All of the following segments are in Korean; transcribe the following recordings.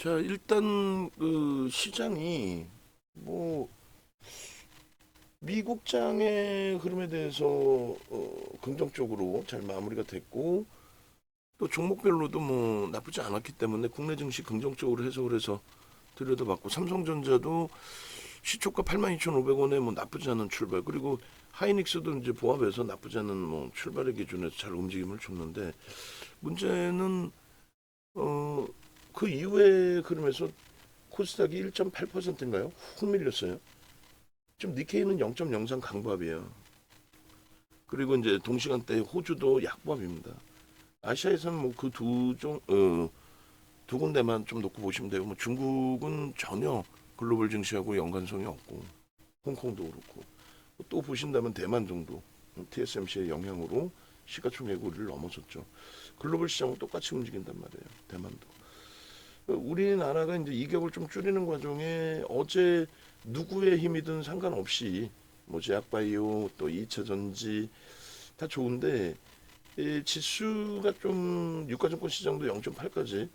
자, 일단 그 시장이 뭐 미국장의 흐름에 대해서 긍정적으로 잘 마무리가 됐고 또 종목별로도 뭐 나쁘지 않았기 때문에 국내 증시 긍정적으로 해석을 해서 들여다봤고 삼성전자도 시초가 82,500원에 뭐 나쁘지 않은 출발 그리고 하이닉스도 이제 보합해서 나쁘지 않은 뭐 출발의 기준에서 잘 움직임을 줬는데 문제는 그 이후에 흐름에서 코스닥이 1.8%인가요? 훅 밀렸어요. 지금 니케이는 0.03 강보합이에요. 그리고 이제 동시간대 호주도 약보합입니다. 아시아에서는 뭐 그 두 군데만 좀 놓고 보시면 돼요. 뭐 중국은 전혀 글로벌 증시하고 연관성이 없고 홍콩도 그렇고 또 보신다면 대만 정도 TSMC의 영향으로 시가총액 우리를 넘어섰죠. 글로벌 시장은 똑같이 움직인단 말이에요. 대만도. 우리나라가 이제 이격을 좀 줄이는 과정에 어제 누구의 힘이든 상관없이 뭐 제약바이오 또 2차 전지 다 좋은데 이 지수가 좀 유가증권 시장도 0.8까지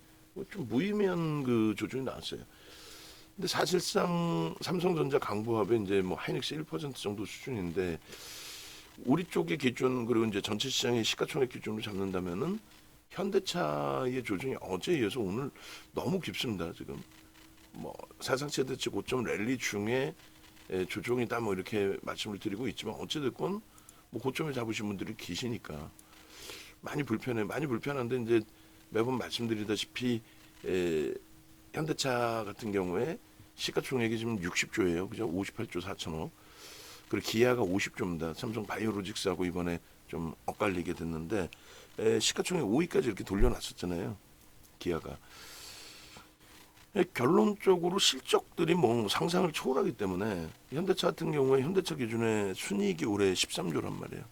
좀 무의미한 그 조정이 나왔어요. 근데 사실상 삼성전자 강보합에 이제 뭐 하이닉스 1% 정도 수준인데 우리 쪽의 기준 그리고 이제 전체 시장의 시가총액 기준으로 잡는다면은 현대차의 조정이 어제에 이어서 오늘 너무 깊습니다. 지금 뭐 사상 최대치 고점 랠리 중에 조정이다 뭐 이렇게 말씀을 드리고 있지만 어찌됐건 뭐 고점에 잡으신 분들이 계시니까 많이 불편해 많이 불편한데 이제 매번 말씀드리다시피 현대차 같은 경우에 시가총액이 지금 60조예요. 그죠? 58조 4천억. 그리고 기아가 50조입니다. 삼성 바이오로직스하고 이번에 좀 엇갈리게 됐는데 시가총액 5위까지 이렇게 돌려놨었잖아요. 기아가. 결론적으로 실적들이 뭐 상상을 초월하기 때문에 현대차 같은 경우에 현대차 기준의 순이익이 올해 13조란 말이에요.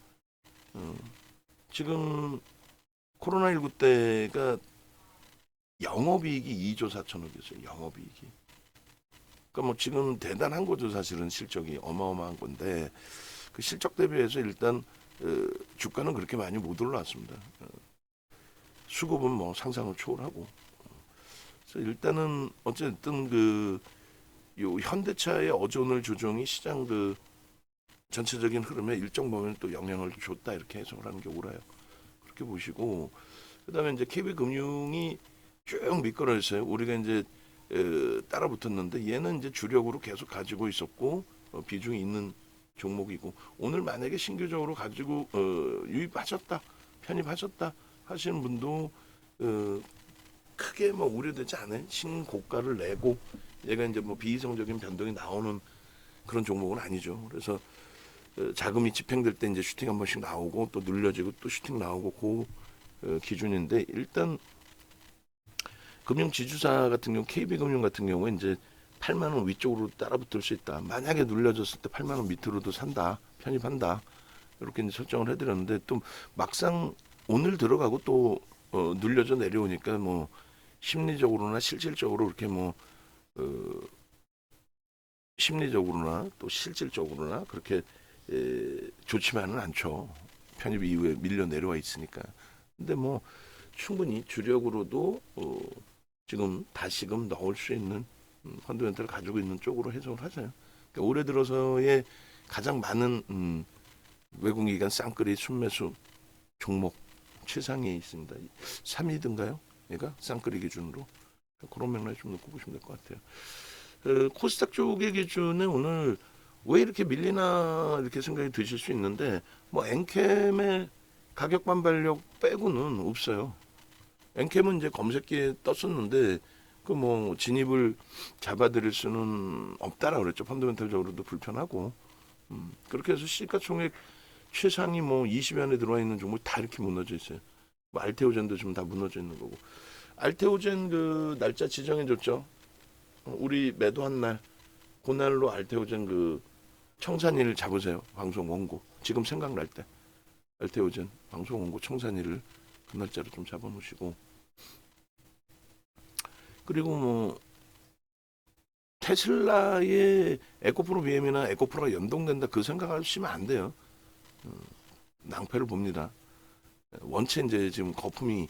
지금 코로나19 때가 영업이익이 2조 4천억이었어요. 영업이익이. 그러니까 뭐 지금 대단한 거죠. 사실은 실적이 어마어마한 건데 그 실적 대비해서 일단 주가는 그렇게 많이 못 올라왔습니다. 수급은 뭐 상상을 초월하고. 그래서 일단은 어쨌든 요 현대차의 어제 오늘 조정이 시장 그 전체적인 흐름에 일정 범위는 또 영향을 줬다 이렇게 해석을 하는 게 옳아요. 그렇게 보시고 그다음에 이제 KB금융이 쭉 미끄러졌어요. 우리가 이제 따라 붙었는데 얘는 이제 주력으로 계속 가지고 있었고 비중이 있는 종목이고 오늘 만약에 신규적으로 가지고 유입하셨다 편입하셨다 하시는 분도 크게 뭐 우려되지 않아요. 신고가를 내고 얘가 이제 뭐 비이성적인 변동이 나오는 그런 종목은 아니죠. 그래서 자금이 집행될 때 이제 슈팅 한 번씩 나오고 또 눌려지고 또 슈팅 나오고 그 기준인데 일단 금융 지주사 같은 경우 KB금융 같은 경우에 이제 8만 원 위쪽으로 따라붙을 수 있다. 만약에 눌려졌을 때 8만 원 밑으로도 산다. 편입한다. 이렇게 이제 설정을 해드렸는데 또 막상 오늘 들어가고 또 눌려져 내려오니까 뭐 심리적으로나 실질적으로 이렇게 뭐 심리적으로나 또 실질적으로나 그렇게 좋지만은 않죠. 편입 이후에 밀려 내려와 있으니까. 근데 뭐 충분히 주력으로도 지금 다시금 넣을 수 있는 펀더멘탈을 가지고 있는 쪽으로 해석을 하잖아요. 그러니까 올해 들어서의 가장 많은 외국기관 쌍끌이 순매수 종목 최상위에 있습니다. 3위든가요? 얘가 쌍끌이 기준으로 그런 맥락에 좀 놓고 보시면 될 것 같아요. 코스닥 쪽의 기준에 오늘 왜 이렇게 밀리나 이렇게 생각이 드실 수 있는데 뭐 엔캠의 가격 반발력 빼고는 없어요. 엔캠은 이제 검색기에 떴었는데 그 뭐 진입을 잡아드릴 수는 없다라 그랬죠. 펀더멘탈적으로도 불편하고 그렇게 해서 시가총액 최상위 뭐 20위 안에 들어와 있는 종목 다 이렇게 무너져 있어요. 뭐 알테오젠도 지금 다 무너져 있는 거고. 알테오젠 그 날짜 지정해 줬죠. 우리 매도한 날 그날로 알테오젠 그 청산일 잡으세요. 방송 원고. 지금 생각날 때 알테오젠 방송 원고 청산일을 그 날짜로 좀 잡아놓으시고 그리고 뭐 테슬라의 에코프로 BM이나 에코프로가 연동된다 그 생각하시면 안 돼요. 낭패를 봅니다. 원체 이제 지금 거품이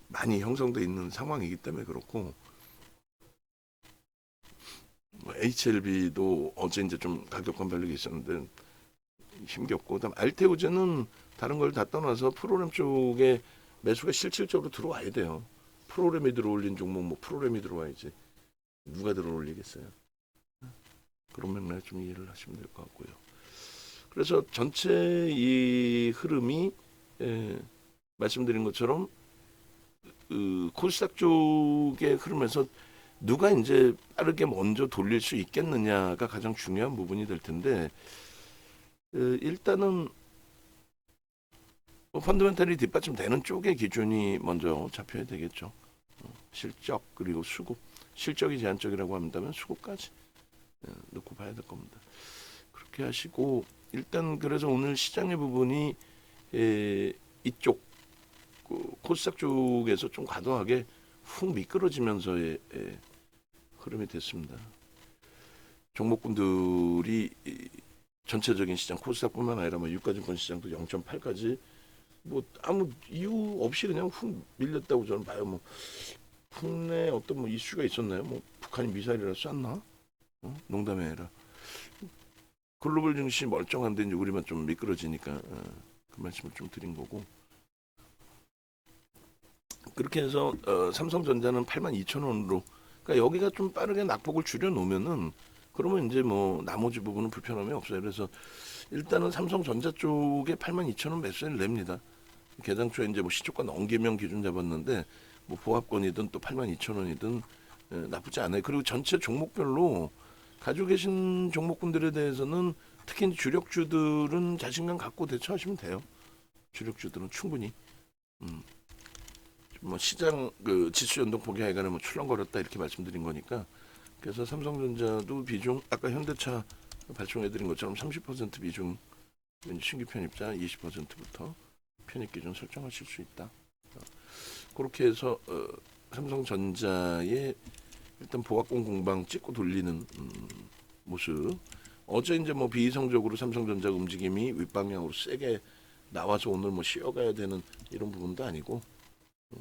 많이 형성돼 있는 상황이기 때문에 그렇고 HLB도 어제 이제 좀 가격 반발력이 있었는데 힘겹고, 그다음 알테오제는 다른 걸 다 떠나서 프로그램 쪽에 매수가 실질적으로 들어와야 돼요. 프로그램이 들어올린 종목 뭐 프로그램이 들어와야지 누가 들어올리겠어요. 그런 맥락에 좀 이해를 하시면 될 것 같고요. 그래서 전체 이 흐름이 말씀드린 것처럼 코스닥 쪽의 흐름에서 누가 이제 빠르게 먼저 돌릴 수 있겠느냐가 가장 중요한 부분이 될 텐데, 일단은 펀더멘탈이 뒷받침되는 쪽의 기준이 먼저 잡혀야 되겠죠. 실적 그리고 수급, 실적이 제한적이라고 한다면 수급까지 놓고 봐야 될 겁니다. 그렇게 하시고, 일단 그래서 오늘 시장의 부분이 이쪽 코스닥 쪽에서 좀 과도하게 훅 미끄러지면서의 흐름이 됐습니다. 종목군들이 전체적인 시장 코스닥뿐만 아니라 뭐 유가증권 시장도 0.8까지 뭐 아무 이유 없이 그냥 훅 밀렸다고 저는 봐요. 뭐 국내 어떤 뭐 이슈가 있었나요? 뭐 북한이 미사일이라 쐈나? 농담이 아니라 글로벌 증시 멀쩡한데 이제 우리만 좀 미끄러지니까 그 말씀을 좀 드린 거고. 그렇게 해서 삼성전자는 82,000원으로, 그러니까 여기가 좀 빠르게 낙폭을 줄여 놓으면은 그러면 이제 뭐 나머지 부분은 불편함이 없어요. 그래서 일단은 삼성전자 쪽에 82,000원 매수를 냅니다. 개장초에 이제 뭐 시초가 넘기면 기준 잡았는데 뭐 보합권이든 또 82,000원이든 나쁘지 않아요. 그리고 전체 종목별로 가지고 계신 종목군들에 대해서는 특히 주력주들은 자신감 갖고 대처하시면 돼요. 주력주들은 충분히 뭐 시장 그 지수 연동폭이 하여간에 뭐 출렁거렸다 이렇게 말씀드린 거니까. 그래서 삼성전자도 비중 아까 현대차 발송해드린 것처럼 30% 비중 신규 편입자 20%부터 편입 기준 설정하실 수 있다. 그렇게 해서 삼성전자의 일단 보합권 공방 찍고 돌리는 모습. 어제 이제 뭐 비이성적으로 삼성전자 움직임이 윗방향으로 세게 나와서 오늘 뭐 쉬어가야 되는 이런 부분도 아니고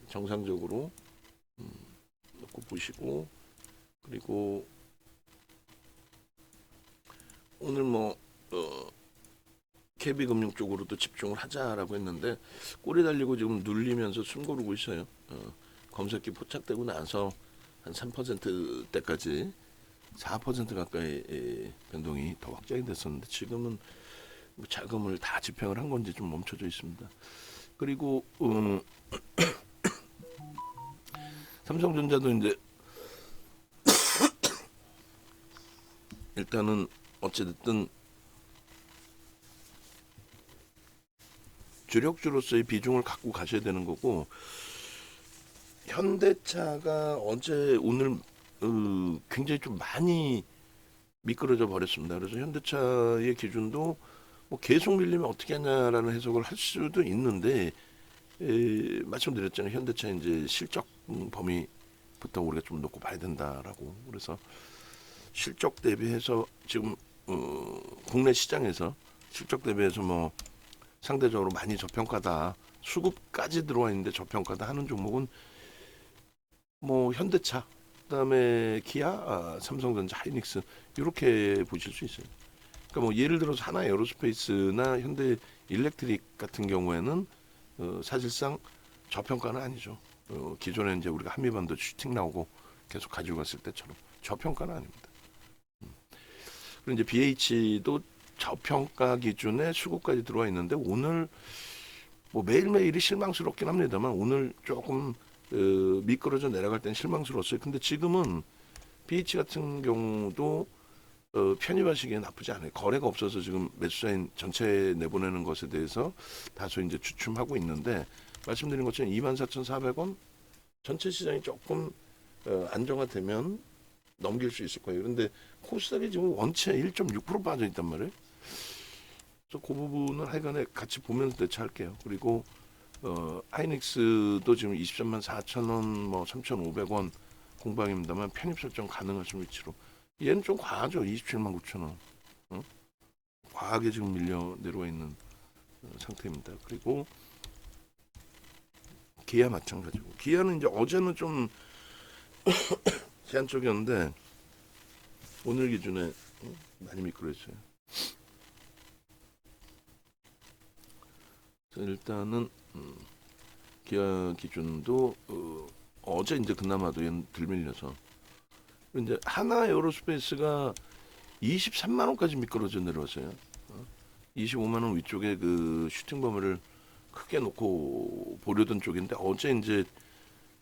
정상적으로 놓고 보시고, 그리고 오늘 뭐 KB금융 쪽으로도 집중을 하자라고 했는데 꼬리 달리고 지금 눌리면서 숨 고르고 있어요. 검색기 포착되고 나서 한 3%대까지 4% 가까이 변동이 더 확장이 됐었는데 지금은 자금을 다 집행을 한 건지 좀 멈춰져 있습니다. 그리고 삼성전자도 이제 일단은 어찌됐든 주력주로서의 비중을 갖고 가셔야 되는 거고, 현대차가 어제 오늘 굉장히 좀 많이 미끄러져 버렸습니다. 그래서 현대차의 기준도 뭐 계속 밀리면 어떻게 하냐라는 해석을 할 수도 있는데, 말씀드렸잖아요. 현대차 이제 실적 범위부터 우리가 좀 놓고 봐야 된다라고. 그래서 실적 대비해서 지금 국내 시장에서 실적 대비해서 뭐 상대적으로 많이 저평가다, 수급까지 들어와 있는데 저평가다 하는 종목은 뭐 현대차, 그다음에 기아, 삼성전자, 하이닉스 이렇게 보실 수 있어요. 그러니까 뭐 예를 들어서 하나 에어로스페이스나 현대 일렉트릭 같은 경우에는 사실상 저평가는 아니죠. 기존에 이제 우리가 한미반도 슈팅 나오고 계속 가지고 갔을 때처럼 저평가는 아닙니다. 그리고 이제 BH도 저평가 기준에 수급까지 들어와 있는데 오늘 뭐 매일매일이 실망스럽긴 합니다만 오늘 조금 미끄러져 내려갈 땐 실망스러웠어요. 근데 지금은 BH 같은 경우도 편입하시기에 나쁘지 않아요. 거래가 없어서 지금 매수자인 전체 내보내는 것에 대해서 다소 이제 주춤하고 있는데, 말씀드린 것처럼 24,400원 전체 시장이 조금 안정화되면 넘길 수 있을 거예요. 그런데 코스닥이 지금 원체 1.6% 빠져 있단 말이에요. 그래서 그 부분은 하여간에 같이 보면서 대처할게요. 그리고 하이닉스도 지금 23만 4천원, 뭐 3,500원 공방입니다만 편입 설정 가능하신 위치로. 얘는 좀 과하죠. 27만 9천원. 과하게 지금 밀려 내려와 있는 상태입니다. 그리고 기아 마찬가지고. 기아는 이제 어제는 좀 제한적이었는데 오늘 기준에 많이 미끄러졌어요. 일단은 기아 기준도 어제 이제 그나마도 덜 밀려서 이제 하나 에어로스페이스가 23만 원까지 미끄러져 내려왔어요. 25만 원 위쪽에 그 슈팅 범위를 크게 놓고 보려던 쪽인데 어제 이제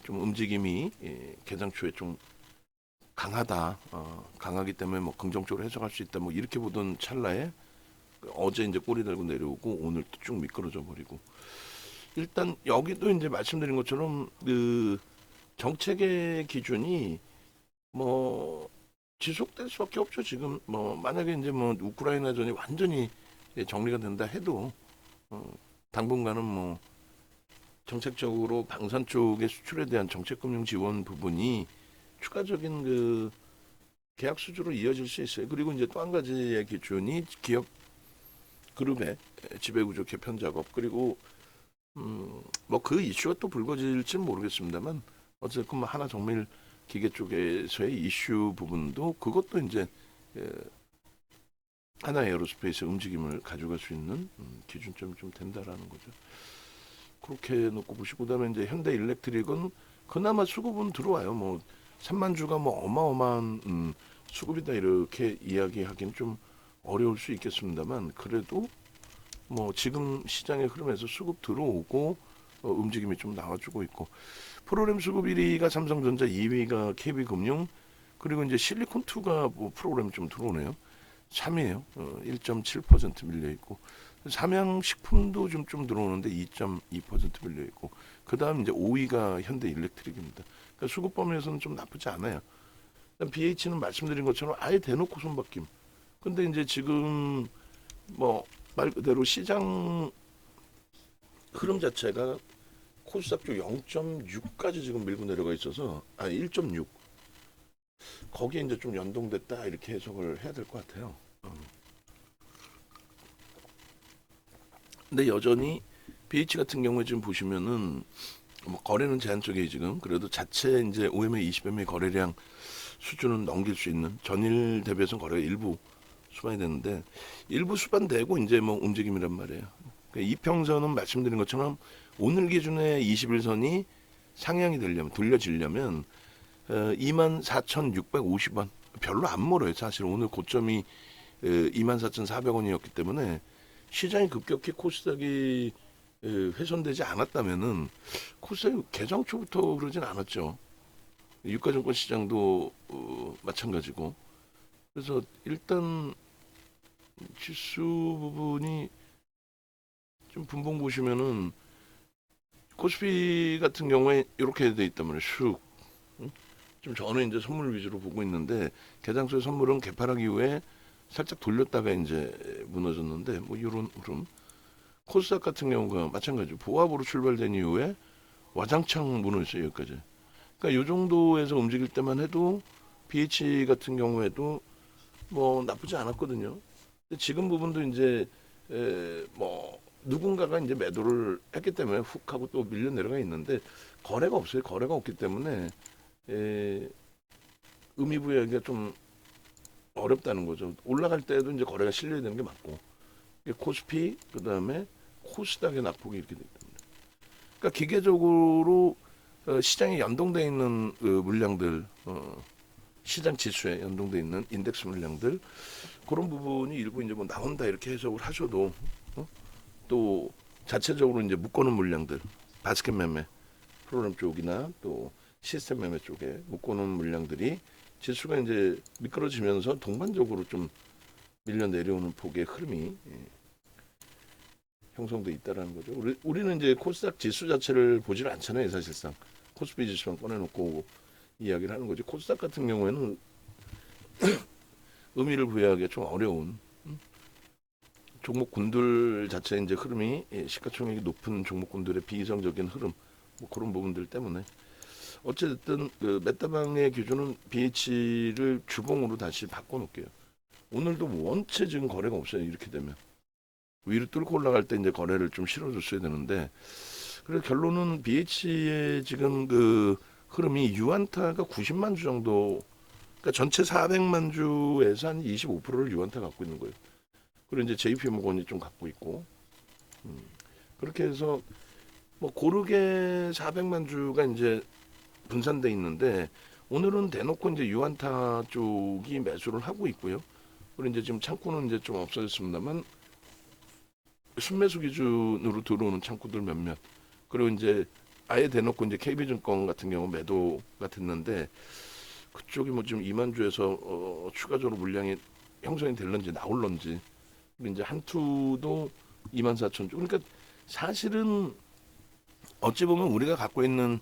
좀 움직임이 개장 초에 좀 강하다, 강하기 때문에 뭐 긍정적으로 해석할 수 있다, 뭐 이렇게 보던 찰나에 어제 이제 꼬리 달고 내려오고 오늘 또 쭉 미끄러져 버리고 일단 여기도 이제 말씀드린 것처럼 그 정책의 기준이 뭐 지속될 수밖에 없죠. 지금 뭐 만약에 이제 뭐 우크라이나전이 완전히 정리가 된다 해도 당분간은 뭐 정책적으로 방산 쪽의 수출에 대한 정책금융 지원 부분이 추가적인 그 계약 수주로 이어질 수 있어요. 그리고 이제 또 한 가지의 기준이 기업 그룹의 지배구조 개편 작업 그리고 뭐 그 이슈가 또 불거질지는 모르겠습니다만 어쨌든 뭐 하나 정밀 기계 쪽에서의 이슈 부분도 그것도 이제 하나 에어로스페이스 움직임을 가져갈 수 있는 기준점이 좀 된다라는 거죠. 그렇게 놓고 보시고 그다음에 이제 현대 일렉트릭은 그나마 수급은 들어와요. 뭐 3만 주가 뭐 어마어마한 수급이다 이렇게 이야기하기는 좀 어려울 수 있겠습니다만 그래도 뭐 지금 시장의 흐름에서 수급 들어오고 움직임이 좀 나와주고 있고 프로그램 수급 1위가 삼성전자 2위가 KB금융 그리고 이제 실리콘2가 뭐 프로그램 좀 들어오네요. 3위에요. 1.7% 밀려 있고 삼양식품도 좀 들어오는데 2.2% 밀려 있고 그다음 이제 5위가 현대일렉트릭입니다. 그러니까 수급 범위에서는 좀 나쁘지 않아요. BH는 말씀드린 것처럼 아예 대놓고 손바뀜. 근데 이제 지금 뭐 말 그대로 시장 흐름 자체가 코스닥 쪽 0.6까지 지금 밀고 내려가 있어서 1.6 거기에 이제 좀 연동됐다 이렇게 해석을 해야 될 것 같아요. 근데 여전히 BH 같은 경우에 지금 보시면은 뭐 거래는 제한적이에요 지금. 그래도 자체 이제 OMA 20MA 거래량 수준은 넘길 수 있는 전일 대비해서 거래가 일부 수반이 됐는데 일부 수반되고 이제 뭐 움직임이란 말이에요. 그러니까 이평선은 말씀드린 것처럼 오늘 기준의 21선이 상향이 되려면 돌려지려면 24,650원 별로 안 멀어요. 사실 오늘 고점이 24,400원이었기 때문에 시장이 급격히 코스닥이 훼손되지 않았다면은 코스닥이 개장 초부터 그러진 않았죠. 유가증권 시장도 마찬가지고. 그래서 일단 지수 부분이 좀 분봉 보시면은 코스피 같은 경우에 이렇게 돼 있단 말이에요. 슉. 좀 저는 이제 선물 위주로 보고 있는데 개장소의 선물은 개파락 이후에 살짝 돌렸다가 이제 무너졌는데 뭐 이런 흐름. 코스닥 같은 경우가 마찬가지로 보합으로 출발된 이후에 와장창 무너졌어요 여기까지. 그러니까 이 정도에서 움직일 때만 해도 BH 같은 경우에도 뭐 나쁘지 않았거든요. 근데 지금 부분도 이제 뭐 누군가가 이제 매도를 했기 때문에 훅 하고 또 밀려 내려가 있는데 거래가 없어요. 거래가 없기 때문에 의미 부여하기가 좀 어렵다는 거죠. 올라갈 때도 이제 거래가 실려야 되는 게 맞고 코스피 그다음에 코스닥의 낙폭이 이렇게 되기 때문에 그러니까 기계적으로 시장에 연동돼 있는 그 물량들 시장 지수에 연동돼 있는 인덱스 물량들 그런 부분이 일부 이제 뭐 나온다 이렇게 해석을 하셔도 또 자체적으로 이제 묶어놓은 물량들 바스켓 매매 프로그램 쪽이나 또 시스템 매매 쪽에 묶어놓은 물량들이 지수가 이제 미끄러지면서 동반적으로 좀 밀려 내려오는 폭의 흐름이 형성돼 있다라는 거죠. 우리는 이제 코스닥 지수 자체를 보질 않잖아요, 사실상. 코스피 지수만 꺼내놓고 이야기를 하는 거지. 코스닥 같은 경우에는 의미를 부여하기가 좀 어려운 종목군들 자체 이제 흐름이 시가총액이 높은 종목군들의 비이성적인 흐름 뭐 그런 부분들 때문에 어쨌든 그 메타방의 기준은 BH를 주봉으로 다시 바꿔놓을게요. 오늘도 원체 지금 거래가 없어요. 이렇게 되면 위로 뚫고 올라갈 때 이제 거래를 좀 실어줬어야 되는데 그래서 결론은 BH의 지금 그 흐름이 유안타가 90만 주 정도 그러니까 전체 400만 주에서 한 25%를 유한타 갖고 있는 거예요. 그리고 이제 JP모건이 좀 갖고 있고 그렇게 해서 뭐 고르게 400만 주가 이제 분산돼 있는데 오늘은 대놓고 이제 유한타 쪽이 매수를 하고 있고요. 그리고 이제 지금 창구는 이제 좀 없어졌습니다만 순매수 기준으로 들어오는 창구들 몇몇 그리고 이제 아예 대놓고 이제 KB증권 같은 경우 매도가 됐는데 그쪽이 뭐 지금 2만 주에서 추가적으로 물량이 형성이 될런지 나올런지 이제 한투도 24,000주 그러니까 사실은 어찌 보면 우리가 갖고 있는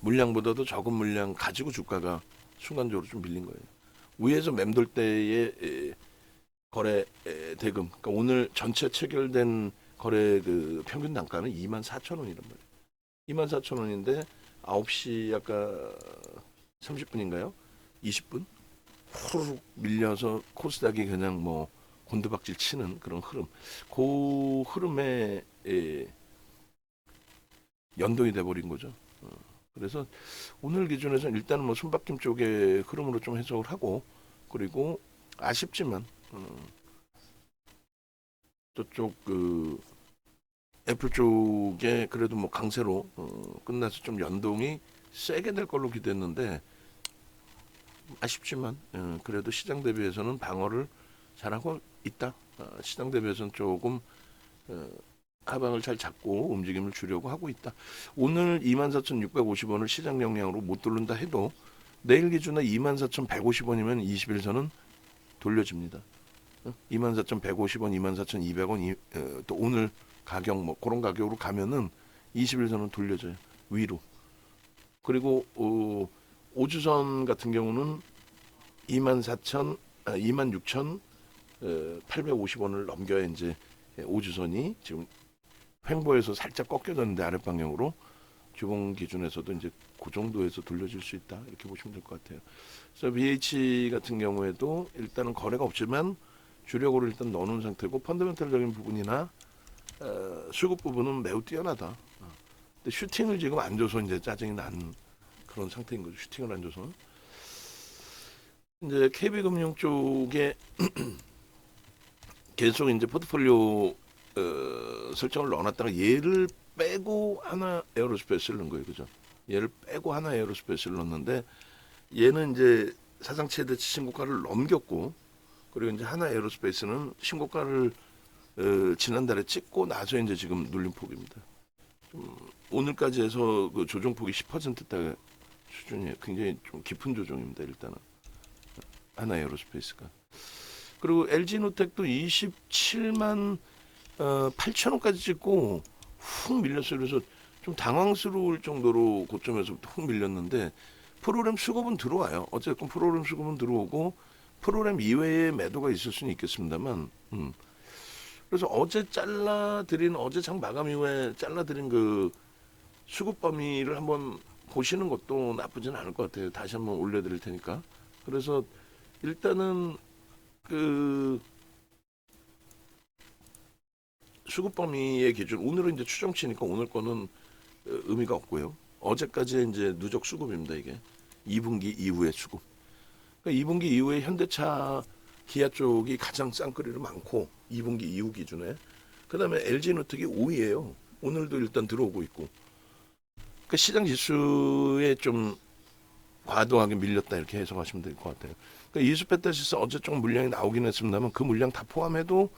물량보다도 적은 물량 가지고 주가가 순간적으로 좀 밀린 거예요. 위에서 맴돌 때의 거래 대금, 그러니까 오늘 전체 체결된 거래 그 평균 단가는 24,000원이란 말이에요. 24,000원인데 9시 아까 30분인가요? 20분? 호로록 밀려서 코스닥이 그냥 뭐 곤두박질 치는 그런 흐름. 그 흐름에 연동이 돼버린 거죠. 그래서 오늘 기준에서 일단은 뭐 손바뀜 쪽의 흐름으로 좀 해석을 하고 그리고 아쉽지만 저쪽 그 애플 쪽에 그래도 뭐 강세로 끝나서 좀 연동이 세게 될 걸로 기대했는데 아쉽지만 그래도 시장 대비해서는 방어를 잘하고 있다. 시장 대비해서는 조금 하방을 잘 잡고 움직임을 주려고 하고 있다. 오늘 24,650원을 시장 영향으로 못 뚫는다 해도 내일 기준에 24,150원이면 21선은 돌려집니다. 24,150원, 24,200원 또 오늘 가격 뭐 그런 가격으로 가면은 21선은 돌려져요. 위로. 그리고 5주선 같은 경우는 26,850원을 넘겨야 이제 5주선이 지금 횡보해서 살짝 꺾여졌는데 아랫방향으로 주봉 기준에서도 이제 그 정도에서 돌려질 수 있다 이렇게 보시면 될 것 같아요. 그래서 BH 같은 경우에도 일단은 거래가 없지만 주력으로 일단 넣어놓은 상태고 펀더멘털적인 부분이나 수급 부분은 매우 뛰어나다. 근데 슈팅을 지금 안 줘서 이제 짜증이 난 그런 상태인 거죠. 슈팅을 안 줘서 이제 KB금융 쪽에 계속 이제 포트폴리오 설정을 넣어놨다가 얘를 빼고 하나 에어로스페이스를 넣은 거예요, 그죠? 얘를 빼고 하나 에어로스페이스를 넣었는데 얘는 이제 사상 최대 신고가를 넘겼고 그리고 이제 하나 에어로스페이스는 신고가를 지난달에 찍고 나서 이제 지금 눌린 폭입니다. 오늘까지 해서 그 조정폭이 10%대 수준이에요. 굉장히 좀 깊은 조정입니다. 일단은 하나 에어로스페이스가. 그리고 LG노텍도 27만 8천원까지 찍고 훅 밀렸어요. 그래서 좀 당황스러울 정도로 고점에서부터 훅 밀렸는데 프로그램 수급은 들어와요. 어쨌든 프로그램 수급은 들어오고 프로그램 이외에 매도가 있을 수는 있겠습니다만 그래서 어제 장 마감 이후에 잘라드린 그 수급 범위를 한번 보시는 것도 나쁘진 않을 것 같아요. 다시 한번 올려드릴 테니까. 그래서 일단은 그 수급 범위의 기준 오늘은 이제 추정치니까 오늘 거는 의미가 없고요. 어제까지 이제 누적 수급입니다. 이게 2분기 이후의 수급. 그러니까 2분기 이후에 현대차, 기아 쪽이 가장 쌍끌이로 많고 2분기 이후 기준에 그다음에 LG노텍이 5위예요. 오늘도 일단 들어오고 있고. 그러니까 시장 지수에 좀 과도하게 밀렸다 이렇게 해석하시면 될 것 같아요. 그러니까 이수페타시스 어제 좀 물량이 나오긴 했습니다만 그 물량 다 포함해도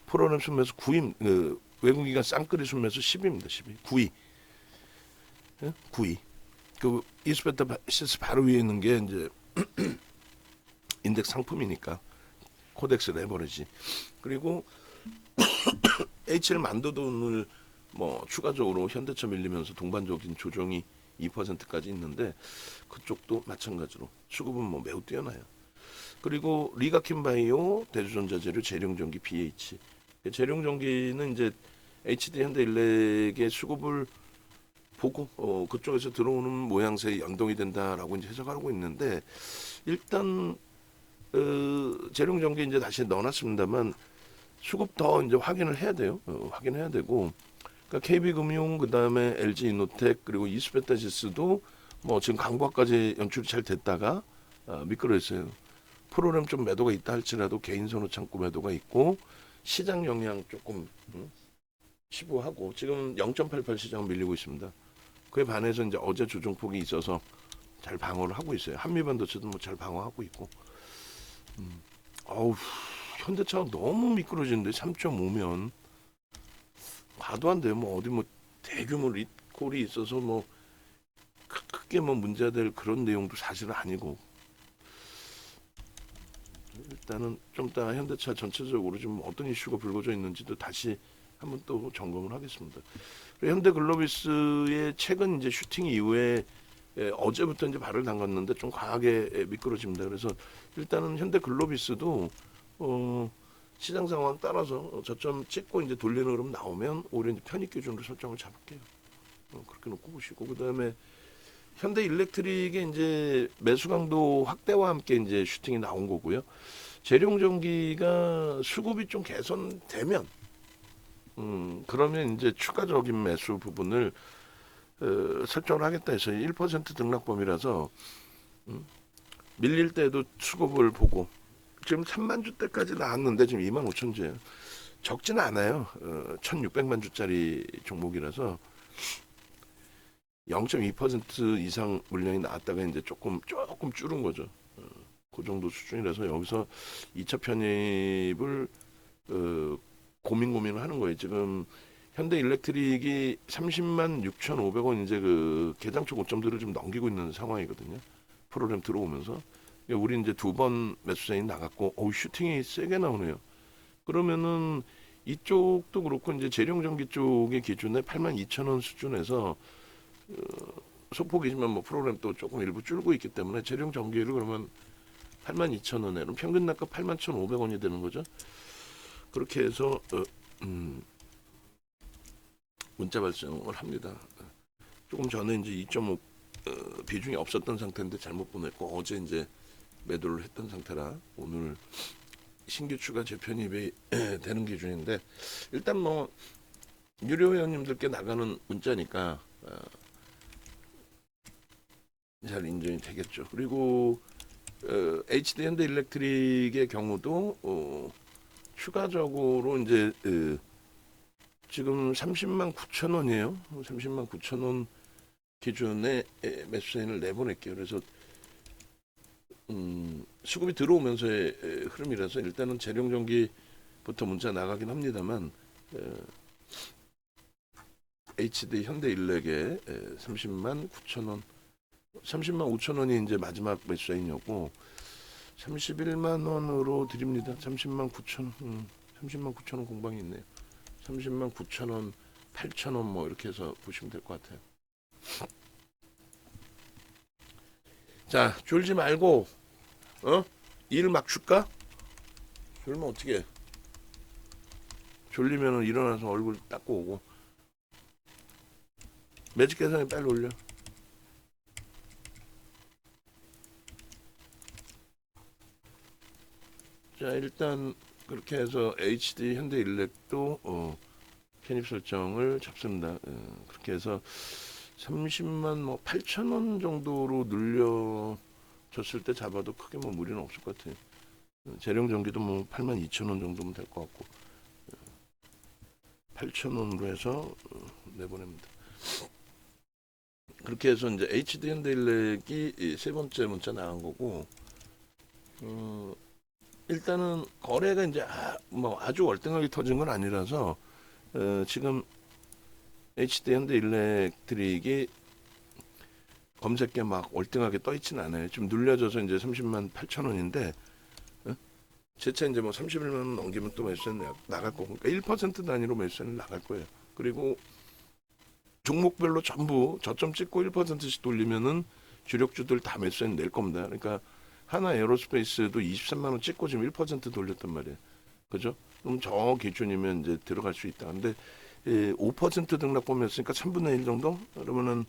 프로그램 순매수 9위, 외국인간 쌍끌이 순매수 10위입니다. 10위, 9위, 9위. 그 이수페타시스 바로 위에 있는 게 이제 인덱스 상품이니까 코덱스 레버리지. 그리고 HL 만도도 오늘 뭐 추가적으로 현대차 밀리면서 동반적인 조정이 2%까지 있는데 그쪽도 마찬가지로 수급은 뭐 매우 뛰어나요. 그리고 리가킨바이오, 대주전자재료, 재룡전기, BH. 재룡전기는 이제 HD 현대일렉의 수급을 보고 그쪽에서 들어오는 모양새에 연동이 된다라고 이제 해석하고 있는데 일단 재룡전기 이제 다시 넣어놨습니다만 수급 더 이제 확인을 해야 돼요. 확인해야 되고. 그러니까 KB금융 그다음에 LG이노텍 그리고 이수페타시스도 뭐 지금 강보까지 연출이 잘 됐다가 미끄러졌어요. 프로그램 좀 매도가 있다 할지라도 개인 선호 창구 매도가 있고 시장 영향 조금 치부하고 지금 0.88 시장 밀리고 있습니다. 그에 반해서 이제 어제 조정폭이 있어서 잘 방어를 하고 있어요. 한미반도체도 뭐 잘 방어하고 있고. 어우, 현대차가 너무 미끄러지는데 3.5면 봐도 안 돼요. 뭐 어디 뭐 대규모 리콜이 있어서 뭐 크게 뭐 문제가 될 그런 내용도 사실은 아니고. 일단은 좀 이따 현대차 전체적으로 좀 어떤 이슈가 불거져 있는지도 다시 한번 또 점검을 하겠습니다. 현대글로비스의 최근 이제 슈팅 이후에 어제부터 이제 발을 담갔는데 좀 과하게 미끄러집니다. 그래서 일단은 현대글로비스도 시장 상황 따라서 저점 찍고 이제 돌리는 흐름 나오면 오히려 이제 편입 기준으로 설정을 잡을게요. 그렇게 놓고 보시고 그다음에 현대일렉트릭의 이제 매수 강도 확대와 함께 이제 슈팅이 나온 거고요. 재룡전기가 수급이 좀 개선되면 그러면 이제 추가적인 매수 부분을 설정을 하겠다 해서 1% 등락범위라서 밀릴 때도 수급을 보고 지금 3만 주대까지 나왔는데 지금 2만 5천 주예요. 적지는 않아요. 1,600만 주짜리 종목이라서 0.2% 이상 물량이 나왔다가 이제 조금 줄은 거죠. 그 정도 수준이라서 여기서 2차 편입을 고민을 하는 거예요. 지금 현대일렉트릭이 30만 6,500원 이제 그 개장초 고점들을 좀 넘기고 있는 상황이거든요. 프로그램 들어오면서 우리 이제 두 번 매수세이 나갔고, 슈팅이 세게 나오네요. 그러면은 이쪽도 그렇고 이제 재룡전기 쪽의 기준에 82,000원 수준에서 소폭이지만 뭐 프로그램 또 조금 일부 줄고 있기 때문에 재룡전기를 그러면 82,000원에 그럼 평균 단가 81,500원이 되는 거죠. 그렇게 해서 문자 발송을 합니다. 조금 전에 이제 2.5 비중이 없었던 상태인데 잘못 보냈고 어제 이제 매도를 했던 상태라 오늘 신규 추가 재편입이 되는 기준인데 일단 뭐 유료 회원님들께 나가는 문자니까 잘 인정이 되겠죠. 그리고 HD 현대일렉트릭의 경우도 추가적으로 이제 지금 30만 9천 원이에요. 30만 9천 원 기준에 매수세인을 내보낼게요. 그래서 수급이 들어오면서의 흐름이라서 일단은 재룡전기부터 문자 나가긴 합니다만 HD 현대일렉에 30만 9천 원 30만 5천 원이 이제 마지막 매수세인이었고 31만 원으로 드립니다. 30만 9천 원 30만 9천 원 공방이 있네요. 30만 9천 원 8천 원 뭐 이렇게 해서 보시면 될 것 같아요. 자, 졸지 말고 일 막 줄까? 졸면 어떻게 해? 졸리면 일어나서 얼굴 닦고 오고 매직 계산에 빨리 올려. 자, 일단 그렇게 해서 HD 현대일렉도 편입 설정을 잡습니다. 그렇게 해서 30만 뭐 8천 원 정도로 늘려줬을 때 잡아도 크게 뭐 무리는 없을 것 같아요. 재룡전기도 뭐 8만 2천 원 정도면 될 것 같고 8천 원으로 해서 내보냅니다. 그렇게 해서 이제 HD 현대일렉이 세 번째 문자 나간 거고 일단은 거래가 이제 뭐 아주 월등하게 터진 건 아니라서 지금 HD 현대일렉트릭이 검색에 막 월등하게 떠 있지는 않아요. 좀 눌려져서 이제 30만 8천 원인데 재차 이제 뭐 31만 원 넘기면 또 매수세는 나갈 거고 그러니까 1% 단위로 매수세는 나갈 거예요. 그리고 종목별로 전부 저점 찍고 1%씩 돌리면은 주력주들 다 매수세는 낼 겁니다. 그러니까 하나 에어로스페이스도 23만 원 찍고 지금 1% 돌렸단 말이에요. 그죠? 그럼 저 기준이면 이제 들어갈 수 있다. 근데 5% 등락범위였으니까 3분의 1 정도? 그러면은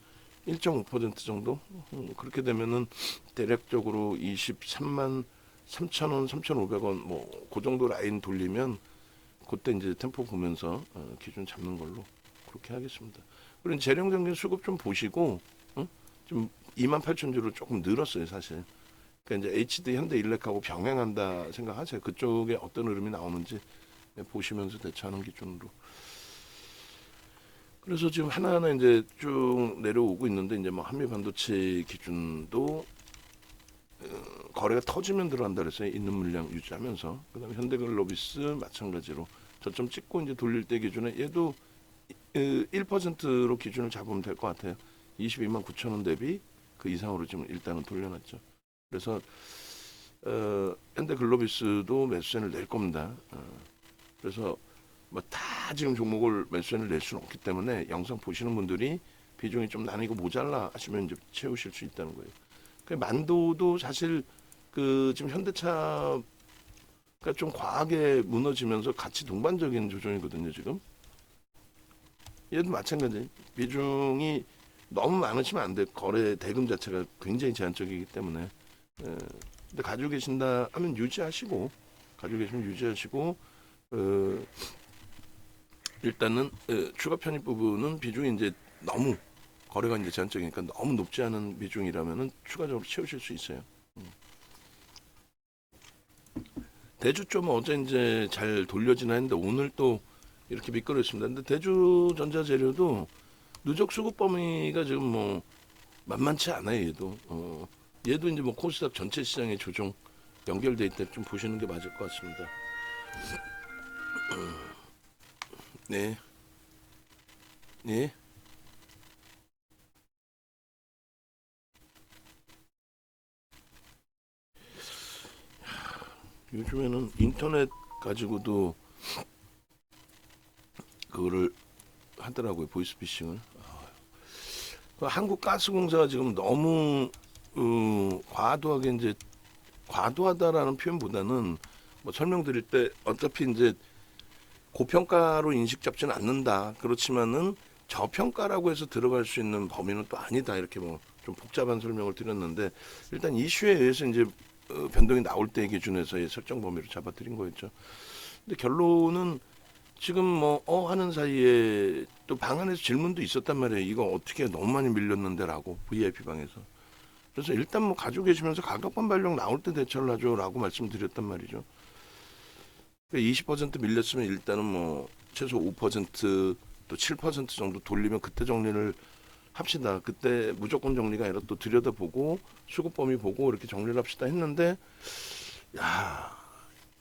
1.5% 정도? 그렇게 되면은 대략적으로 23만 3,000원, 3,500원 뭐 그 정도 라인 돌리면 그때 이제 템포 보면서 기준 잡는 걸로 그렇게 하겠습니다. 그리고 재룡전기 수급 좀 보시고 좀 28,000주로 조금 늘었어요 사실. 그러니까 이제 HD 현대일렉하고 병행한다 생각하세요. 그쪽에 어떤 흐름이 나오는지 보시면서 대처하는 기준으로. 그래서 지금 하나하나 이제 쭉 내려오고 있는데 이제 뭐 한미 반도체 기준도 거래가 터지면 들어간다 그랬어요. 있는 물량 유지하면서. 그다음에 현대글로비스 마찬가지로 저점 찍고 이제 돌릴 때 기준에 얘도 1%로 기준을 잡으면 될 것 같아요. 22만 9천 원 대비 그 이상으로 지금 일단은 돌려놨죠. 그래서 현대글로비스도 매수세를 낼 겁니다. 그래서 뭐 다 지금 종목을 매수세를 낼 수는 없기 때문에 영상 보시는 분들이 비중이 좀 나뉘고 모자라 하시면 이제 채우실 수 있다는 거예요. 그 만도도 사실 그 지금 현대차가 좀 과하게 무너지면서 같이 동반적인 조정이거든요. 지금 얘도 마찬가지. 비중이 너무 많으시면 안 돼. 거래 대금 자체가 굉장히 제한적이기 때문에. 근데 가지고 계신다 하면 유지하시고, 가지고 계시면 유지하시고, 일단은 추가 편입 부분은 비중이 이제 너무 거래가 이제 제한적이니까 너무 높지 않은 비중이라면은 추가적으로 채우실 수 있어요. 대주 좀 어제 이제 잘 돌려지나 했는데 오늘 또 이렇게 미끄러졌습니다. 근데 대주 전자재료도 누적 수급 범위가 지금 뭐 만만치 않아요. 얘도 이제 뭐 코스닥 전체 시장의 조정 연결돼 있다 좀 보시는 게 맞을 것 같습니다. 네, 네. 요즘에는 인터넷 가지고도 그거를 하더라고요. 보이스피싱을. 한국가스공사가 지금 너무 과도하게 이제 과도하다라는 표현보다는 뭐 설명드릴 때 어차피 이제 고평가로 인식 잡지는 않는다. 그렇지만은 저평가라고 해서 들어갈 수 있는 범위는 또 아니다. 이렇게 뭐 좀 복잡한 설명을 드렸는데 일단 이슈에 의해서 이제 변동이 나올 때 기준에서의 설정 범위를 잡아드린 거였죠. 근데 결론은 지금 뭐 하는 사이에 또 방 안에서 질문도 있었단 말이에요. 이거 어떻게 너무 많이 밀렸는데라고 VIP 방에서. 그래서 일단 뭐 가지고 계시면서 가격 반발력 나올 때 대처를 하죠라고 말씀드렸단 말이죠. 20% 밀렸으면 일단은 뭐 최소 5%또 7% 정도 돌리면 그때 정리를 합시다. 그때 무조건 정리가 아니라 또 들여다보고 수급 범위 보고 이렇게 정리를 합시다 했는데 야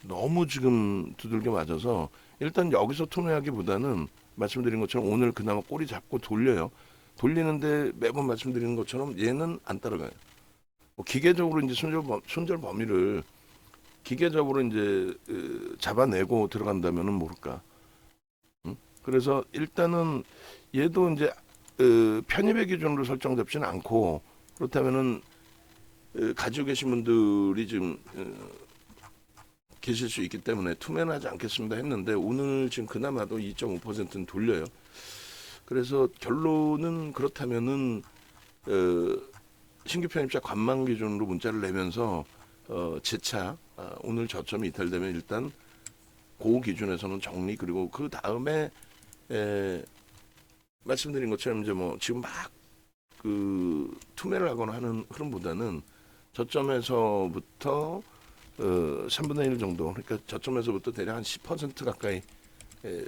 너무 지금 두들겨 맞아서 일단 여기서 투매하기보다는 말씀드린 것처럼 오늘 그나마 꼬리 잡고 돌려요. 돌리는데 매번 말씀드리는 것처럼 얘는 안 따라가요. 뭐 기계적으로 이제 손절 범위를 기계적으로 이제 잡아내고 들어간다면은 모를까. 응? 그래서 일단은 얘도 이제 편입의 기준으로 설정 잡지는 않고 그렇다면은 가지고 계신 분들이 지금 계실 수 있기 때문에 투매하지 않겠습니다 했는데 오늘 지금 그나마도 2.5%는 돌려요. 그래서 결론은 그렇다면은 신규 편입자 관망 기준으로 문자를 내면서 재차 오늘 저점이 이탈되면 일단 그 기준에서는 정리 그리고 그 다음에 말씀드린 것처럼 이제 뭐 지금 막 그 투매를 하거나 하는 흐름보다는 저점에서부터 3분의 1 정도 그러니까 저점에서부터 대략 한 10% 가까이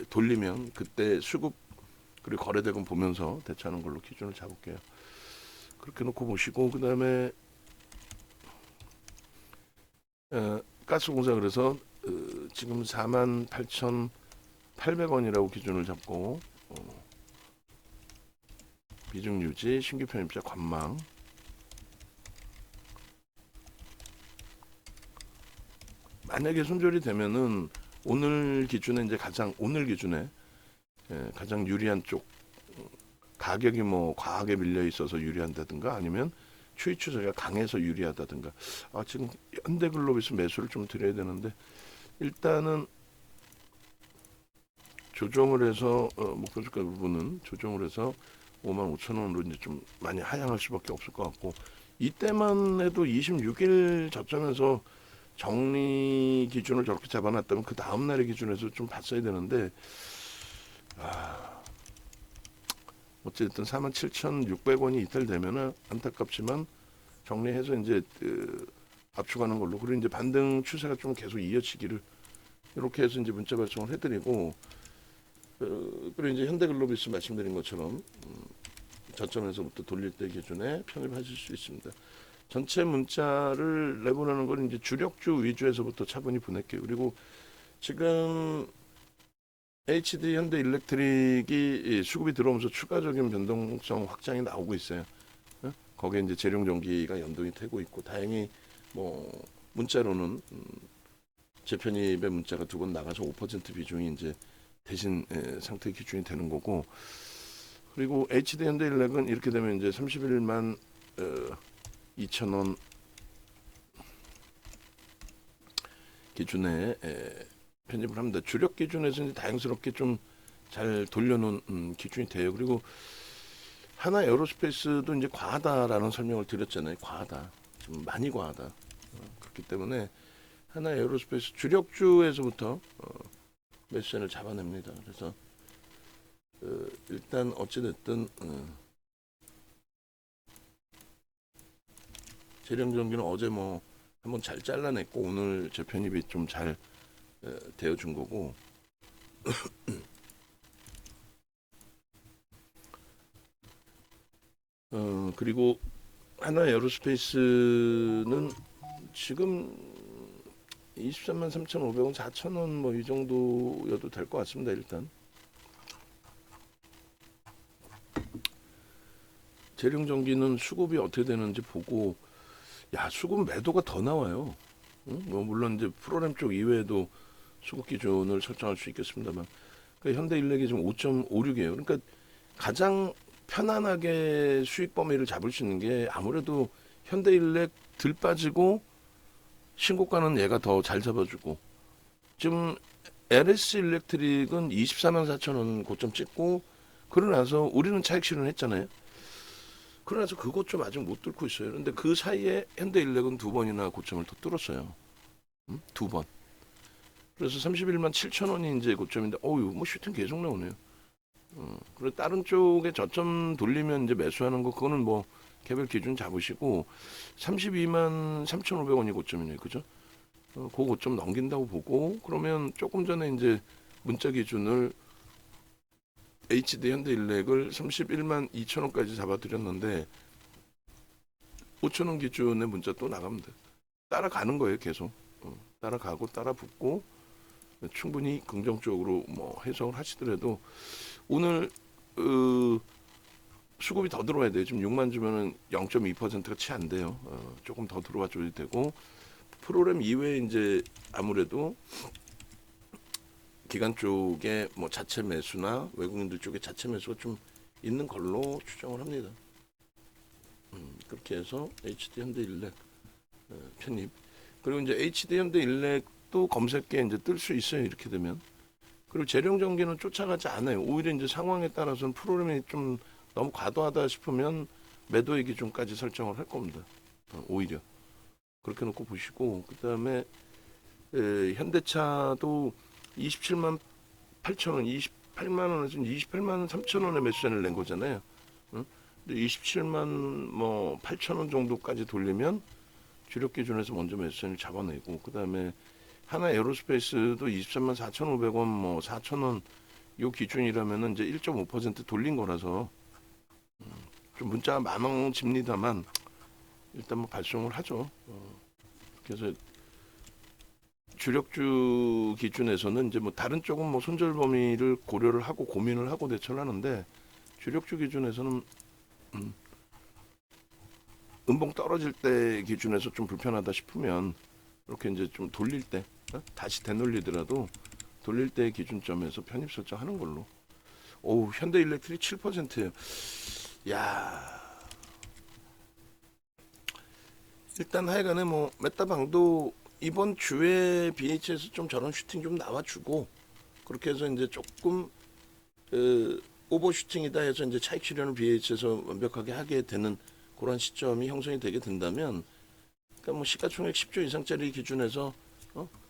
돌리면 그때 수급 그리고 거래대금 보면서 대처하는 걸로 기준을 잡을게요. 그렇게 놓고 보시고 그 다음에 가스공사 그래서 지금 48,800원이라고 기준을 잡고 비중 유지 신규 편입자 관망 만약에 손절이 되면은 오늘 기준에 이제 오늘 기준에 가장 유리한 쪽 가격이 뭐 과하게 밀려 있어서 유리한다든가 아니면 추이 추세가 강해서 유리하다든가 지금 현대글로비스 매수를 좀 드려야 되는데 일단은 조정을 해서 목표주가 부분은 조정을 해서 55,000원으로 이제 좀 많이 하향할 수밖에 없을 것 같고 이때만 해도 26일 저점에서 정리 기준을 저렇게 잡아놨다면 그 다음 날의 기준에서 좀 봤어야 되는데 어쨌든 47,600원이 이탈되면은 안타깝지만 정리해서 이제 압축하는 걸로. 그리고 이제 반등 추세가 좀 계속 이어지기를 이렇게 해서 이제 문자 발송을 해드리고, 그리고 이제 현대글로비스 말씀드린 것처럼 저점에서부터 돌릴 때 기준에 편입하실 수 있습니다. 전체 문자를 내보내는 건 이제 주력주 위주에서부터 차분히 보낼게요. 그리고 지금 HD 현대일렉트릭이 수급이 들어오면서 추가적인 변동성 확장이 나오고 있어요. 거기에 이제 재룡전기가 연동이 되고 있고, 다행히 뭐 문자로는 재편입의 문자가 두 번 나가서 5% 비중이 이제 대신 상태 기준이 되는 거고, 그리고 HD 현대일렉은 이렇게 되면 이제 31만 2천원 기준에 편입을 합니다. 주력 기준에서 이제 다양스럽게 좀 잘 돌려놓은 기준이 돼요. 그리고 하나 에어로스페이스도 이제 과하다라는 설명을 드렸잖아요. 과하다, 좀 많이 과하다. 그렇기 때문에 하나 에어로스페이스 주력주에서부터 매수세를 잡아냅니다. 그래서 일단 어찌됐든 재령전기는 어제 뭐 한번 잘 잘라냈고, 오늘 재편입이 좀 잘 되어준 거고, 그리고 하나 에어로스페이스는 지금 23만 3,500원, 4,000원 뭐 이 정도여도 될 것 같습니다. 일단 재령전기는 수급이 어떻게 되는지 보고, 야, 수급 매도가 더 나와요. 뭐 물론 이제 프로그램 쪽 이외에도 수급 기준을 설정할 수 있겠습니다만, 그러니까 현대일렉이 지금 5.56이에요. 그러니까 가장 편안하게 수익 범위를 잡을 수 있는 게 아무래도 현대일렉 들 빠지고 신고가는 얘가 더 잘 잡아주고, 지금 LS 일렉트릭은 24만 4천 원 고점 찍고, 그러고 나서 우리는 차익 실현했잖아요. 그러고 나서 그것 좀 아직 못 뚫고 있어요. 그런데 그 사이에 현대일렉은 두 번이나 고점을 더 뚫었어요. 두 번. 그래서 31만 7천 원이 이제 고점인데, 어유 뭐 슈팅 계속 나오네요. 그리고 다른 쪽에 저점 돌리면 이제 매수하는 거, 그거는 뭐 개별 기준 잡으시고, 32만 3,500원이 고점이네요. 그죠? 그 고점 넘긴다고 보고, 그러면 조금 전에 이제 문자 기준을 HD 현대일렉을 31만 2천 원까지 잡아드렸는데, 5천 원 기준의 문자 또 나가면 돼. 따라가는 거예요, 계속. 따라가고 따라 붙고, 충분히 긍정적으로 뭐 해석을 하시더라도 오늘 수급이 더 들어와야 돼요. 지금 6만 주면은 0.2%가 채 안 돼요. 조금 더 들어와 줘야 되고, 프로그램 이외에 이제 아무래도 기관 쪽에 뭐 자체 매수나 외국인들 쪽에 자체 매수가 좀 있는 걸로 추정을 합니다. 그렇게 해서 HD 현대일렉 편입. 그리고 이제 HD 현대일렉도 검색에 이제 뜰 수 있어요. 이렇게 되면. 그리고 재령전기는 쫓아가지 않아요. 오히려 이제 상황에 따라서는 프로그램이 좀 너무 과도하다 싶으면 매도의 기준까지 설정을 할 겁니다. 오히려 그렇게 놓고 보시고, 그 다음에 현대차도 27만 8천 원, 28만 원에서 28만 3천 원에 매수세를 낸 거잖아요. 근데 27만 뭐 8천 원 정도까지 돌리면 주력 기준에서 먼저 매수세를 잡아내고, 그 다음에 하나 에어로스페이스도 23만 4,500원, 뭐 4,000원 요 기준이라면은 이제 1.5% 돌린 거라서 좀 문자 많아집니다만 일단 뭐 발송을 하죠. 그래서 주력주 기준에서는 이제 뭐 다른 쪽은 뭐 손절 범위를 고려를 하고 고민을 하고 대처를 하는데, 주력주 기준에서는 음봉 떨어질 때 기준에서 좀 불편하다 싶으면 이렇게 이제 좀 돌릴 때 다시 되돌리더라도 돌릴 때 기준점에서 편입 설정하는 걸로. 오, 현대일렉트릭 7%예요. 야, 일단 하여간에 뭐 메타방도 이번 주에 BH에서 좀 저런 슈팅 좀 나와주고, 그렇게 해서 이제 조금 오버슈팅이다 해서 이제 차익 실현을 BH에서 완벽하게 하게 되는 그런 시점이 형성이 되게 된다면, 그러니까 뭐 시가총액 10조 이상짜리 기준에서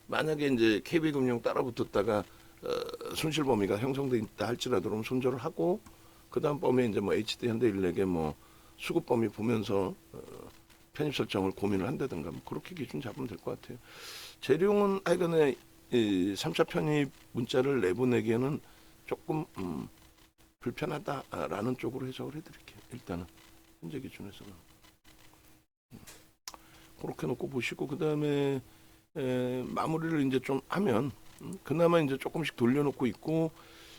만약에 이제 KB금융 따라붙었다가 손실 범위가 형성돼 있다 할지라도 그럼 손절을 하고, 그 다음 범위에 이제 뭐 HD 현대일렉의 뭐 수급 범위 보면서 편입 설정을 고민을 한다든가 뭐 그렇게 기준 잡으면 될 것 같아요. 재룡은 하여간에 이 3차 편입 문자를 내보내기에는 조금 불편하다라는 쪽으로 해석을 해드릴게요. 일단은 현재 기준에서는 그렇게 놓고 보시고 그 다음에 마무리를 이제 좀 하면 그나마 이제 조금씩 돌려놓고 있고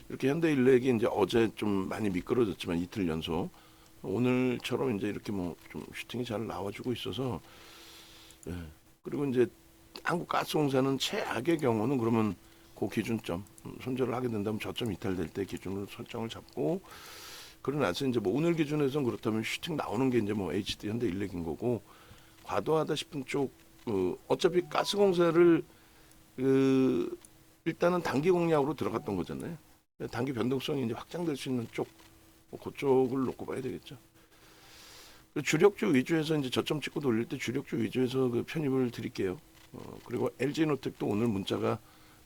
이렇게 현대일렉이 이제 어제 좀 많이 미끄러졌지만 이틀 연속 오늘처럼 이제 이렇게 뭐 좀 슈팅이 잘 나와주고 있어서 그리고 이제 한국가스공사는 최악의 경우는 그러면 그 기준점 손절을 하게 된다면 저점 이탈될 때 기준으로 설정을 잡고 그러고 나서 이제 뭐 오늘 기준에서는 그렇다면 슈팅 나오는 게 이제 뭐 HD 현대일렉인 거고 과도하다 싶은 쪽 어차피 가스공사를 일단은 단기 공략으로 들어갔던 거잖아요. 단기 변동성이 이제 확장될 수 있는 쪽 그쪽을 놓고 봐야 되겠죠. 주력주 위주에서 이제 저점 찍고 돌릴 때 주력주 위주에서 그 편입을 드릴게요. 그리고 LG노텍도 오늘 문자가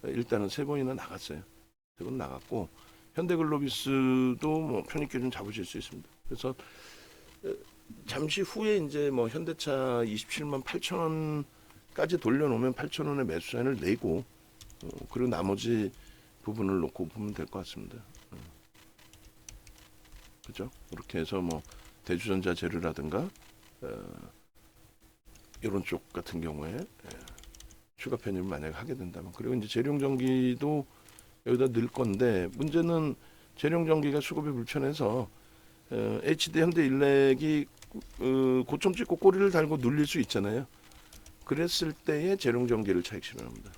일단은 3번이나 나갔어요. 3번 나갔고 현대글로비스도 뭐 편입 기준 잡으실 수 있습니다. 그래서 잠시 후에 이제 뭐 현대차 27만 8천 원까지 돌려놓으면 8천 원의 매수 사인을 내고 그리고 나머지 부분을 놓고 보면 될 것 같습니다. 그죠? 그렇게 해서 뭐 대주전자 재료라든가 이런 쪽 같은 경우에 추가 편입을 만약에 하게 된다면 그리고 이제 재룡전기도 여기다 넣을 건데 문제는 재룡전기가 수급이 불편해서 HD 현대일렉이 고점 찍고 꼬리를 달고 눌릴 수 있잖아요. 그랬을 때에 재룡전기를 차익 실현합니다.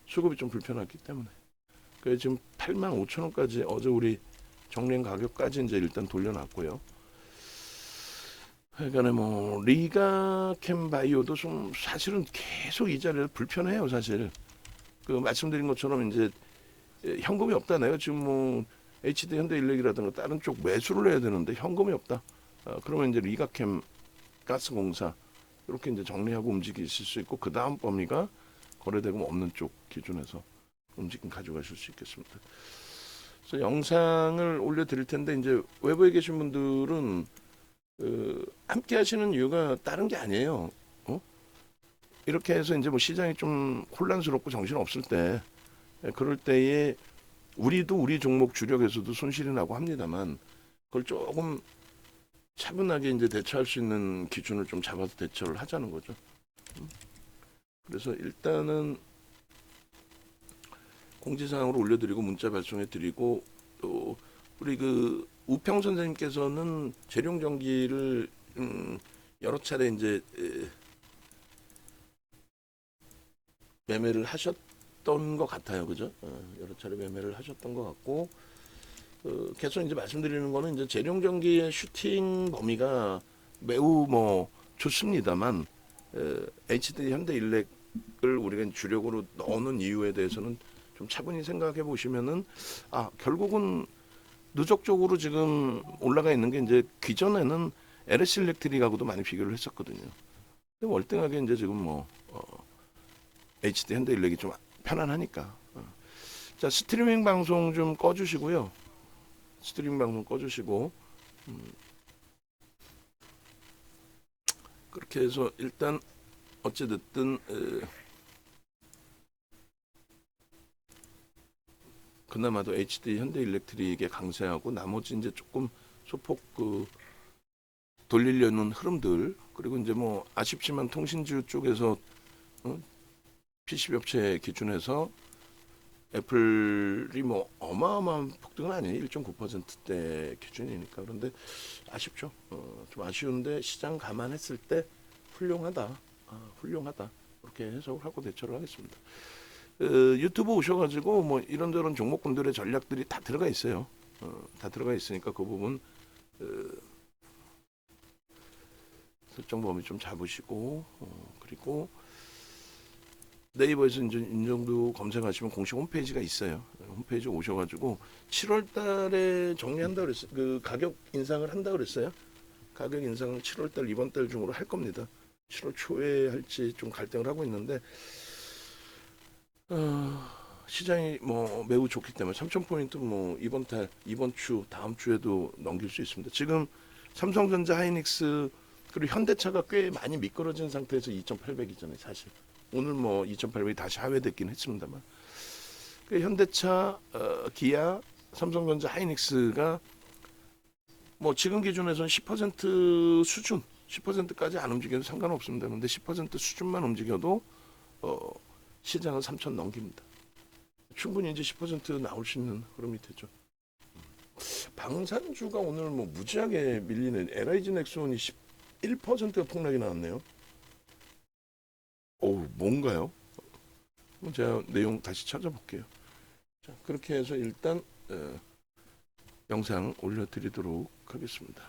수급이 좀 불편하기 때문에. 그래서 지금 8만 5천 원까지 어제 우리 정리한 가격까지 이제 일단 돌려놨고요. 그러니까 뭐 리가캠바이오도 좀 사실은 계속 이 자리에 불편해요. 사실 그 말씀드린 것처럼 이제 현금이 없다네요. 지금 뭐 HD 현대일렉이라든가 다른 쪽 매수를 해야 되는데 현금이 없다. 그러면 이제 리가캠 가스공사 이렇게 이제 정리하고 움직이실 수 있고 그 다음 범위가 거래대금 없는 쪽 기준에서 움직임 가져가실 수 있겠습니다. 그래서 영상을 올려드릴 텐데 이제 외부에 계신 분들은 함께 하시는 이유가 다른 게 아니에요. 이렇게 해서 이제 뭐 시장이 좀 혼란스럽고 정신 없을 때 그럴 때에 우리도 우리 종목 주력에서도 손실이 나고 합니다만 그걸 조금 차분하게 이제 대처할 수 있는 기준을 좀 잡아서 대처를 하자는 거죠. 그래서 일단은 공지사항으로 올려드리고 문자 발송해드리고 또 우리 그 우평 선생님께서는 재룡전기를 여러 차례 이제 매매를 하셨던 것 같아요, 그죠? 여러 차례 매매를 하셨던 것 같고 계속 이제 말씀드리는 거는 이제 재룡전기의 슈팅 범위가 매우 뭐 좋습니다만 HD 현대일렉을 우리가 주력으로 넣는 이유에 대해서는 좀 차분히 생각해 보시면은 결국은 누적적으로 지금 올라가 있는 게 이제 기존에는 LS 일렉트릭하고도 많이 비교를 했었거든요. 근데 월등하게 이제 지금 뭐 HD 현대일렉이 좀 편안하니까. 자, 스트리밍 방송 좀 꺼주시고요. 스트리밍 방송 꺼주시고 그렇게 해서 일단 어찌됐든 그나마도 HD 현대일렉트릭에 강세하고 나머지 이제 조금 소폭 돌리려는 흐름들 그리고 이제 뭐 아쉽지만 통신주 쪽에서 PC 업체 기준에서 애플이 뭐 어마어마한 폭등은 아니에요. 1.9%대 기준이니까. 그런데 아쉽죠. 좀 아쉬운데 시장 감안했을 때 훌륭하다. 훌륭하다. 그렇게 해석을 하고 대처를 하겠습니다. 유튜브 오셔가지고 뭐 이런저런 종목군들의 전략들이 다 들어가 있어요. 다 들어가 있으니까 그 부분 설정 범위 좀 잡으시고 그리고 네이버에서 이제 인정도 검색하시면 공식 홈페이지가 있어요. 홈페이지 오셔가지고 7월달에 정리한다 그랬어요. 그 가격 인상을 한다 그랬어요. 가격 인상은 7월달 이번 달 중으로 할 겁니다. 7월 초에 할지 좀 갈등을 하고 있는데 시장이 뭐 매우 좋기 때문에 3,000포인트 뭐 이번 주 다음 주에도 넘길 수 있습니다. 지금 삼성전자 하이닉스 그리고 현대차가 꽤 많이 미끄러진 상태에서 2,800이잖아요, 사실. 오늘 뭐 2,800이 다시 하회됐긴 했습니다만. 그 현대차, 기아, 삼성전자, 하이닉스가 뭐 지금 기준에서는 10% 수준, 10%까지 안 움직여도 상관없습니다. 근데 10% 수준만 움직여도 시장은 3천 넘깁니다. 충분히 이제 10% 나올 수 있는 흐름이 되죠. 방산주가 오늘 뭐 무지하게 밀리는 LIG 넥슨이 11%가 폭락이 나왔네요. 오, 뭔가요? 제가 내용 다시 찾아볼게요. 자, 그렇게 해서 일단 영상 올려드리도록 하겠습니다.